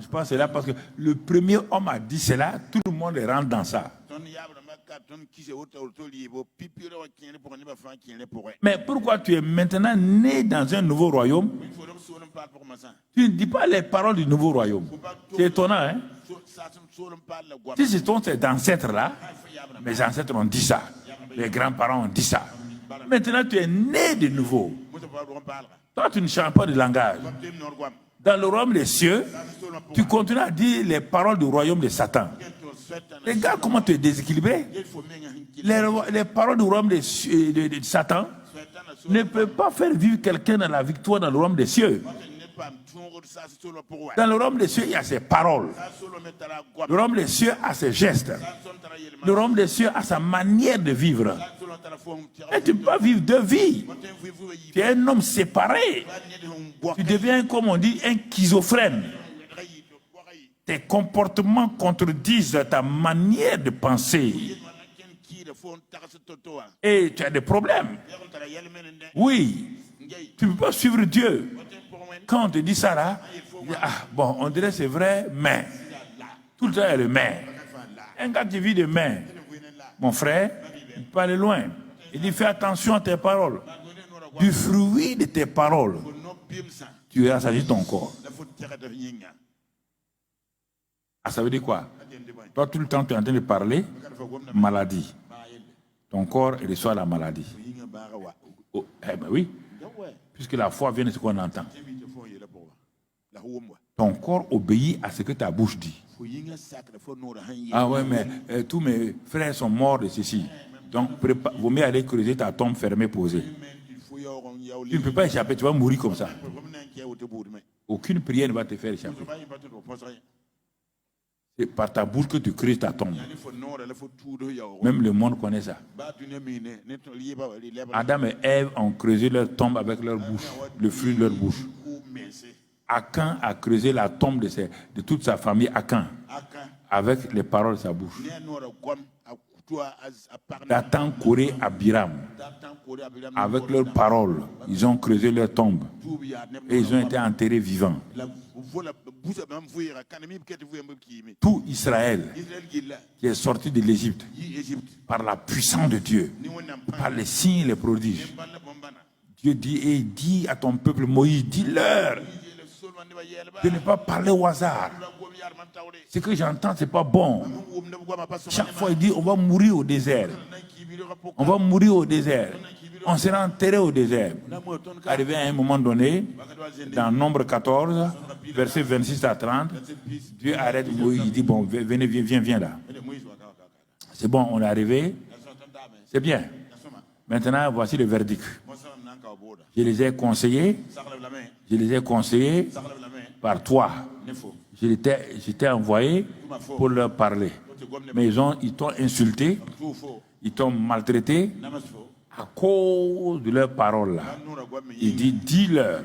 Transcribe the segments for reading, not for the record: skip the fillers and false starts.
Je pense que c'est là parce que le premier homme a dit cela, tout le monde rentre dans ça. Mais pourquoi tu es maintenant né dans un nouveau royaume? Tu ne dis pas les paroles du nouveau royaume. C'est étonnant, hein? Si c'est ton ancêtre là, mes ancêtres ont dit ça, les grands-parents ont dit ça. Maintenant tu es né de nouveau. Toi tu ne changes pas de langage. Dans le royaume des cieux, tu continues à dire les paroles du royaume de Satan. Regarde comment tu es déséquilibré. Les paroles du royaume de Satan ne peuvent pas faire vivre quelqu'un dans la victoire dans le royaume des cieux. Dans le royaume des cieux, il y a ses paroles. Le royaume des cieux a ses gestes. Le royaume des cieux a sa manière de vivre. Et tu ne peux pas vivre deux vies. Tu es un homme séparé. Tu deviens, comme on dit, un schizophrène. Tes comportements contredisent ta manière de penser. Et tu as des problèmes. Oui. Tu ne peux pas suivre Dieu. Quand on te dit ça là, bon, on dirait c'est vrai, mais. Tout le temps, il y a le mais. Un gars qui vit de mais. Mon frère, il peut aller loin. Il dit, fais attention à tes paroles. Du fruit de tes paroles, tu rassasies ton corps. Ah, ça veut dire quoi? Toi, tout le temps, tu es en train de parler maladie. Ton corps reçoit la maladie. Oh, eh ben oui. Puisque la foi vient de ce qu'on entend. Ton corps obéit à ce que ta bouche dit. Ah ouais, mais tous mes frères sont morts de ceci. Donc, vaut mieux aller creuser ta tombe fermée, posée. Tu ne peux pas échapper, tu vas mourir comme ça. Aucune prière ne va te faire échapper. C'est par ta bouche que tu creuses ta tombe. Même le monde connaît ça. Adam et Ève ont creusé leur tombe avec leur bouche, le fruit de leur bouche. Akan a creusé la tombe de toute sa famille, Akan, avec les paroles de sa bouche. Dathan, Coré, Abiram, avec leurs paroles, ils ont creusé leur tombe et ils ont été enterrés vivants. Tout Israël qui est sorti de l'Égypte par la puissance de Dieu, par les signes et les prodiges, Dieu dit, et dit à ton peuple Moïse, dis-leur de ne pas parler au hasard. Ce que j'entends, ce n'est pas bon. Chaque fois, il dit, on va mourir au désert. On va mourir au désert. On sera enterré au désert. Arrivé à un moment donné, dans Nombre 14, versets 26 à 30, Dieu arrête Moïse, il dit, bon, venez, viens là. C'est bon, on est arrivé. C'est bien. Maintenant, voici le verdict. Je les ai conseillés. Je les ai conseillés par toi. J'étais envoyé pour leur parler. Mais ils t'ont insulté, ils t'ont maltraité à cause de leurs paroles là. Il dit, dis-leur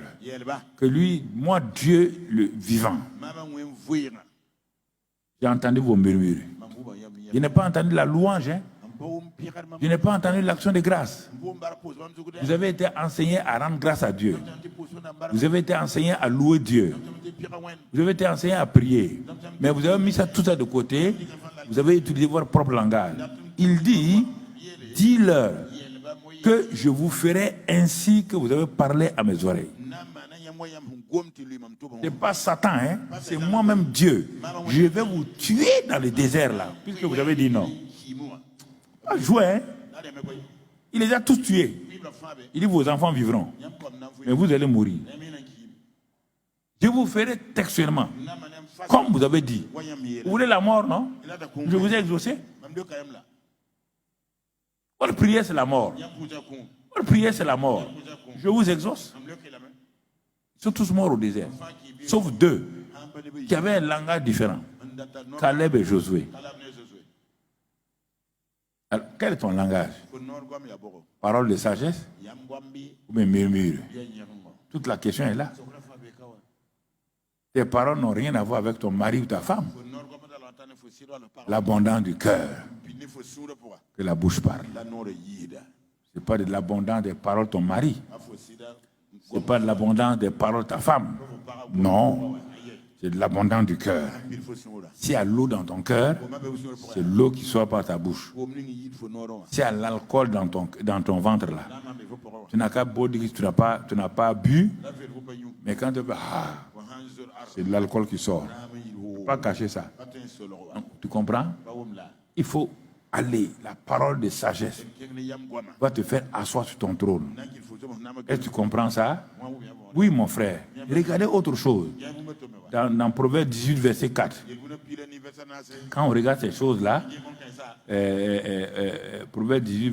que lui, moi Dieu le vivant, j'ai entendu vos murmures. Je n'ai pas entendu la louange, hein? Je n'ai pas entendu l'action de grâce. Vous avez été enseigné à rendre grâce à Dieu. Vous avez été enseigné à louer Dieu. Vous avez été enseigné à prier. Mais vous avez mis tout ça de côté. Vous avez utilisé votre propre langage. Il dit, dis-leur que je vous ferai ainsi que vous avez parlé à mes oreilles. Ce n'est pas Satan, hein? C'est moi-même Dieu. Je vais vous tuer dans le désert là, puisque vous avez dit non. Pas jouer, hein? Il les a tous tués. Il dit, vos enfants vivront, mais vous allez mourir. Je vous ferai textuellement, comme vous avez dit. Vous voulez la mort, non? Je vous ai exaucé. Votre prière, c'est la mort. Votre prière, c'est la mort. Je vous exauce. Ils sont tous morts au désert, sauf deux qui avaient un langage différent, Caleb et Josué. Alors, quel est ton langage? Parole de sagesse ou bien murmure? Toute la question est là. Tes paroles n'ont rien à voir avec ton mari ou ta femme. L'abondance du cœur que la bouche parle. Ce n'est pas de l'abondance des paroles de ton mari. Ce n'est pas de l'abondance des paroles de ta femme. Non. C'est de l'abondance du cœur. S'il y a l'eau dans ton cœur, c'est l'eau qui sort par ta bouche. S'il y a l'alcool dans ton ventre là, tu n'as qu'à boire, tu n'as pas bu, mais quand tu veux, c'est de l'alcool qui sort. Il ne faut pas cacher ça. Donc, tu comprends? Il faut aller. La parole de sagesse va te faire asseoir sur ton trône. Est-ce que tu comprends ça? Oui, mon frère. Regardez autre chose. Dans Proverbe 18, verset 4. Quand on regarde ces choses-là, Proverbe 18,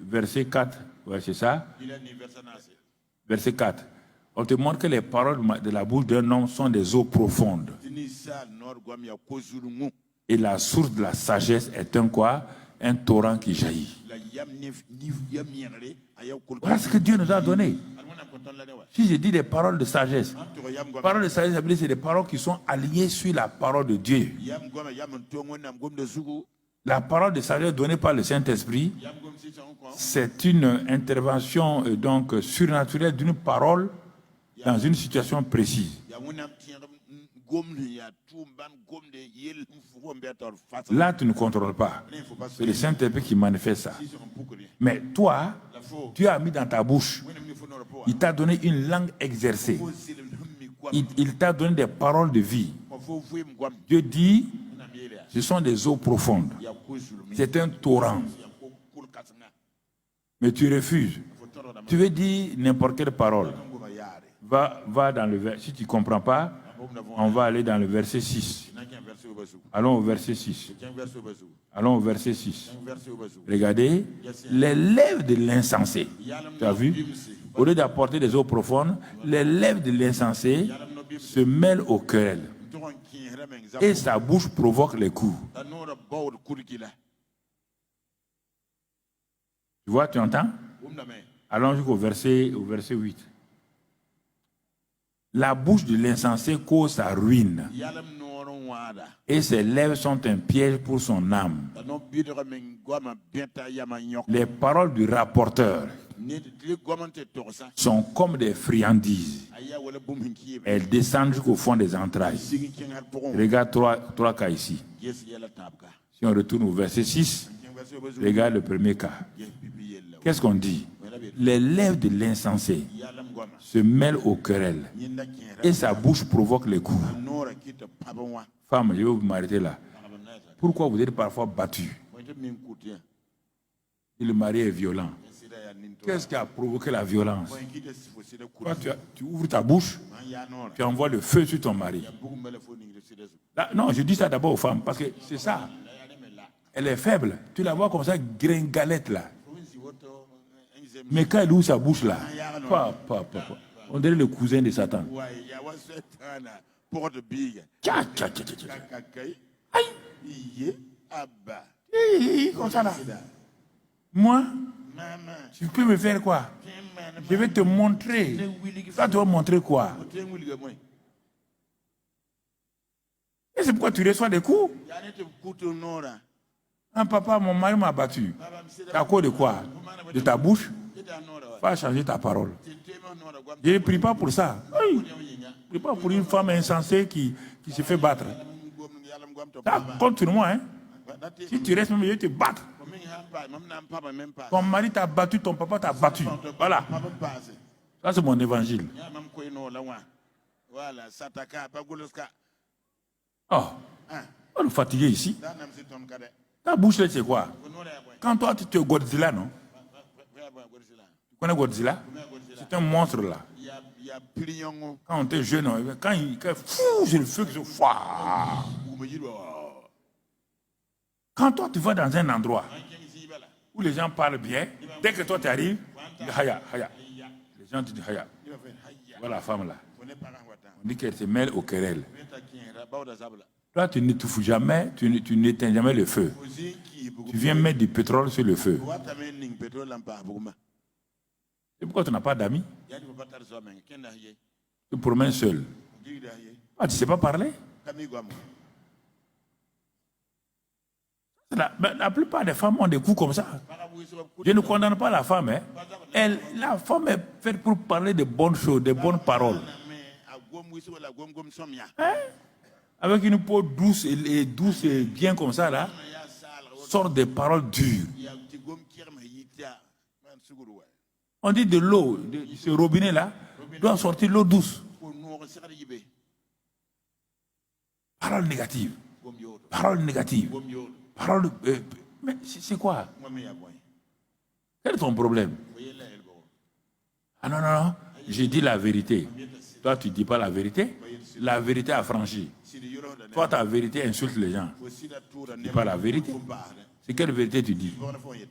verset 4, ouais, c'est ça? Verset 4. On te montre que les paroles de la bouche d'un homme sont des eaux profondes. Et la source de la sagesse est un quoi? Un torrent qui jaillit. Voilà ce que Dieu nous a donné. Si je dis des paroles de sagesse, paroles de sagesse, c'est des paroles qui sont alignées sur la parole de Dieu. La parole de sagesse donnée par le Saint-Esprit, c'est une intervention donc surnaturelle d'une parole dans une situation précise. Là, tu ne contrôles pas. C'est le Saint-Esprit qui manifeste ça. Mais toi, Dieu a mis dans ta bouche, il t'a donné une langue exercée. Il t'a donné des paroles de vie. Dieu dit, ce sont des eaux profondes. C'est un torrent. Mais tu refuses. Tu veux dire n'importe quelle parole. Va dans le verset. Si tu ne comprends pas, on va aller dans le verset 6. Allons au verset 6. Allons au verset 6. Regardez, les lèvres de l'insensé. Tu as vu? Au lieu d'apporter des eaux profondes, les lèvres de l'insensé se mêlent aux querelles. Et sa bouche provoque les coups. Tu vois, tu entends? Allons jusqu'au verset 8. La bouche de l'insensé cause sa ruine, et ses lèvres sont un piège pour son âme. Les paroles du rapporteur sont comme des friandises. Elles descendent jusqu'au fond des entrailles. Regarde trois cas ici. Si on retourne au verset 6, regarde le premier cas. Qu'est-ce qu'on dit? Les lèvres de l'insensé se mêlent aux querelles et sa bouche provoque les coups. Femme, je vais vous m'arrêter là. Pourquoi vous êtes parfois battus? Et le mari est violent. Qu'est-ce qui a provoqué la violence? Toi, tu ouvres ta bouche, tu envoies le feu sur ton mari. Là, non, je dis ça d'abord aux femmes, parce que c'est ça. Elle est faible. Tu la vois comme ça, gringalette là. Mais quand elle ouvre sa bouche là, on dirait le cousin de Satan. Aïe! Comme ça là. Moi, tu peux me faire quoi? Je vais te montrer. Toi, tu vas montrer quoi? Et c'est pourquoi tu reçois des coups. Un papa, mon mari m'a battu. À cause de quoi? De ta bouche? Va changer ta parole. Je ne prie pas pour ça. Je ne prie pas pour une femme insensée qui se fait battre. Ça compte sur moi. Hein? Si tu restes même, je vais te battre. Ton mari t'a battu, ton papa t'a battu. Voilà. Ça, c'est mon évangile. Oh, on est fatigué ici. Ta bouche, c'est quoi? Quand toi, tu te Godzilla, non? Tu connais Godzilla? C'est un monstre, là. Quand on était jeune, quand il c'est le feu qui se fait. Quand toi, tu vas dans un endroit où les gens parlent bien, dès que toi, tu arrives, tu dis Haya, Haya. Les gens te disent Haya. Voilà la femme, là. On dit qu'elle se mêle aux querelles. Toi, tu n'étouffes jamais, tu n'éteins jamais le feu. Tu viens mettre du pétrole sur le feu. C'est pourquoi tu n'as pas d'amis. Tu te promènes seul. Ah, tu ne sais pas parler? La plupart des femmes ont des coups comme ça. Je ne condamne pas la femme. Hein. La femme est faite pour parler de bonnes choses, de bonnes paroles. Hein? Avec une peau douce et bien comme ça, là, sortent des paroles dures. On dit de l'eau, de ce robinet-là, doit sortir l'eau douce. Paroles négatives. Paroles négatives. Paroles. Mais c'est quoi? Quel est ton problème? Ah non, non, non. J'ai dit la vérité. Toi, tu ne dis pas la vérité. La vérité a franchi. Toi, ta vérité insulte les gens. Tu ne dis pas la vérité. C'est quelle vérité tu dis?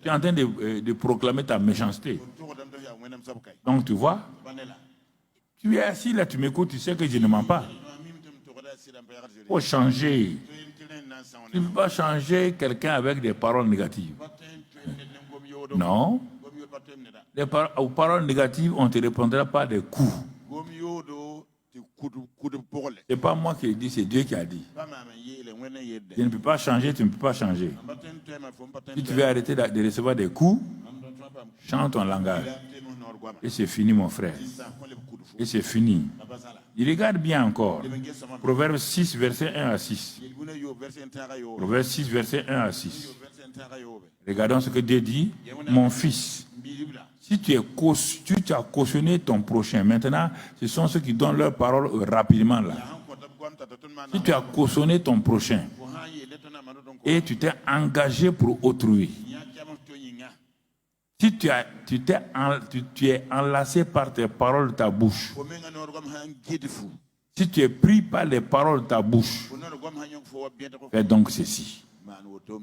Tu es en train de proclamer ta méchanceté. Donc, tu vois, tu es assis là, tu m'écoutes, tu sais que je ne mens pas. Il faut changer. Tu ne peux pas changer quelqu'un avec des paroles négatives. Non. Aux paroles négatives, on ne te répondra pas des coups. Ce n'est pas moi qui ai dit, c'est Dieu qui a dit. Je ne peux pas changer, tu ne peux pas changer. Si tu veux arrêter de recevoir des coups, chante ton langage. Et c'est fini, mon frère. Et c'est fini. Il regarde bien encore. Proverbe 6, verset 1 à 6. Proverbe 6, verset 1 à 6. Regardons ce que Dieu dit. Mon fils, si tu as cautionné ton prochain, maintenant, ce sont ceux qui donnent leur parole rapidement là. Si tu as cautionné ton prochain et tu t'es engagé pour autrui, si tu es enlacé par tes paroles de ta bouche, si tu es pris par les paroles de ta bouche, fais donc ceci.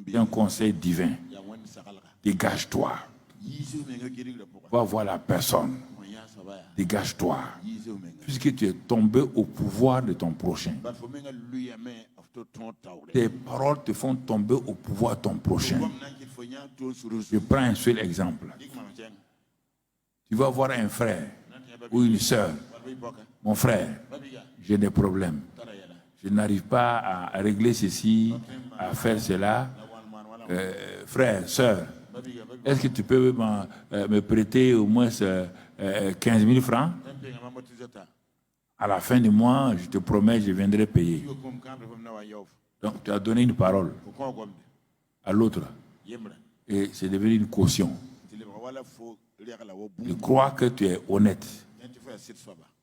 C'est un conseil divin. Dégage-toi. Va voir la personne. Dégage-toi. Puisque tu es tombé au pouvoir de ton prochain. Tes paroles te font tomber au pouvoir de ton prochain. Je prends un seul exemple. Tu vas voir un frère ou une sœur. Mon frère, j'ai des problèmes. Je n'arrive pas à régler ceci, à faire cela. Frère, sœur, est-ce que tu peux me prêter au moins 15 000 francs? À la fin du mois, je te promets, je viendrai payer. Donc, tu as donné une parole à l'autre. Et c'est devenu une caution. Je crois que tu es honnête.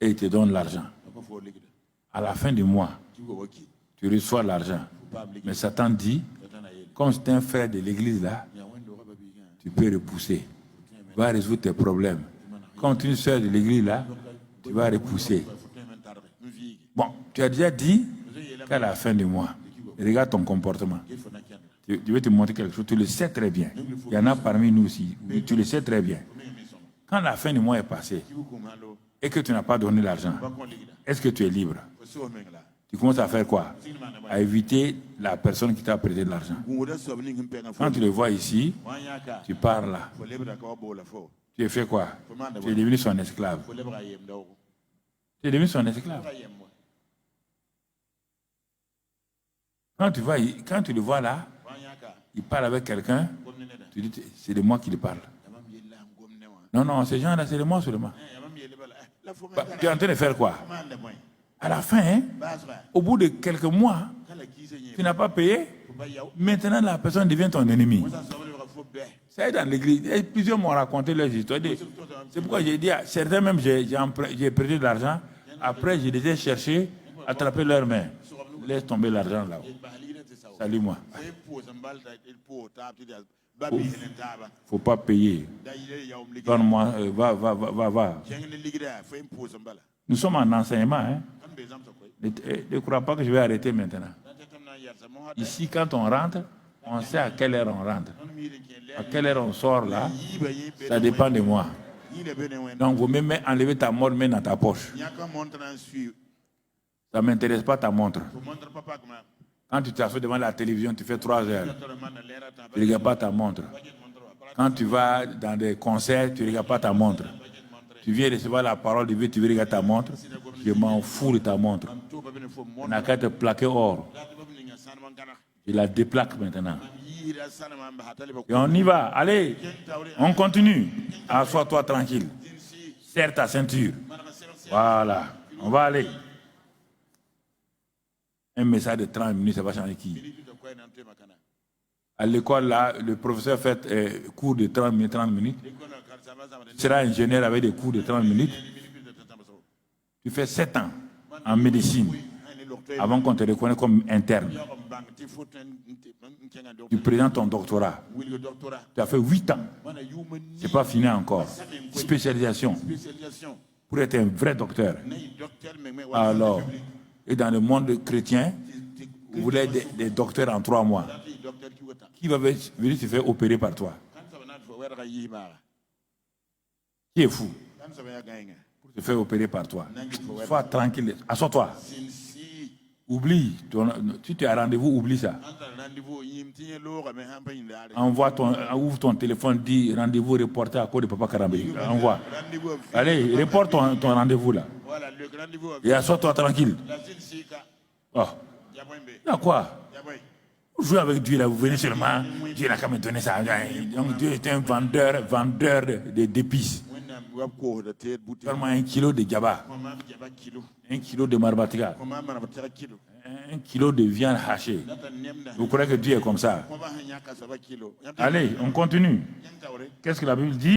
Et il te donne l'argent. À la fin du mois, tu reçois l'argent. Mais Satan dit, comme c'est un frère de l'église là, tu peux repousser. Tu vas résoudre tes problèmes. Quand tu es une sœur de l'église là, tu vas repousser. Bon, tu as déjà dit qu'à la fin du mois, regarde ton comportement. Je vais te montrer quelque chose, tu le sais très bien. Il y en a parmi nous aussi, tu le sais très bien. Quand la fin du mois est passée et que tu n'as pas donné l'argent, est-ce que tu es libre? Tu commences à faire quoi? À éviter la personne qui t'a prêté de l'argent. Quand tu le vois ici, tu pars là. Tu as fait quoi? Tu es devenu son esclave. Tu es devenu son esclave. Quand tu le vois là, il parle avec quelqu'un, tu dis, c'est de moi qu'il parle. Non, non, ces gens-là, c'est de moi seulement. Tu es en train de faire quoi? À la fin, hein, au bout de quelques mois, tu n'as pas payé. Maintenant, la personne devient ton ennemi. C'est dans l'église. Plusieurs m'ont raconté leurs histoires. C'est pourquoi j'ai dit à certains même, j'ai prêté de l'argent. Après, je les ai cherchés, attrapé leurs mains. Laisse tomber l'argent là-haut. Salut-moi. Faut pas payer. Donne-moi, va. Nous sommes en enseignement. Hein. Ne crois pas que je vais arrêter maintenant. Ici, quand on rentre, on sait à quelle heure on rentre. À quelle heure on sort là, ça dépend de moi. Donc, vous même enlever ta montre dans ta poche. Ça ne m'intéresse pas ta montre. Quand tu t'assois devant la télévision, tu fais 3 heures. Tu ne regardes pas ta montre. Quand tu vas dans des concerts, tu ne regardes pas ta montre. Tu viens recevoir la parole de Dieu, tu veux regarder ta montre. Je m'en fous de ta montre. On n'a qu'à te plaquer hors. Je la déplaque maintenant. Et on y va. Allez, on continue. Assois-toi tranquille. Serre ta ceinture. Voilà. On va aller. Un message de 30 minutes, ça va changer qui? À l'école, là, le professeur fait cours de 30 minutes. Tu seras ingénieur avec des cours de 30 minutes. Tu fais 7 ans en médecine avant qu'on te reconnaisse comme interne. Tu présentes ton doctorat. Tu as fait 8 ans. Ce n'est pas fini encore. Spécialisation. Pour être un vrai docteur. Alors, et dans le monde chrétien, vous voulez des docteurs en 3 mois. Qui va venir se faire opérer par toi? Qui est fou pour se faire opérer par toi? Sois tranquille. Assois-toi. Oublie. Si tu as rendez-vous, oublie ça. Ouvre ton téléphone, dis rendez-vous reporté à cause de Papa Karambé. Envoie. Allez, reporte ton rendez-vous là. Et assois-toi tranquille. Oh. Il y a quoi? Vous jouez avec Dieu là, vous venez seulement. Dieu n'a qu'à me donner ça. Donc Dieu est un vendeur d'épices. Seulement 1 kilo de djaba, 1 kilo de marbatika, 1 kilo de viande hachée. Vous croyez que Dieu est comme ça? Allez, on continue. Qu'est-ce que la Bible dit?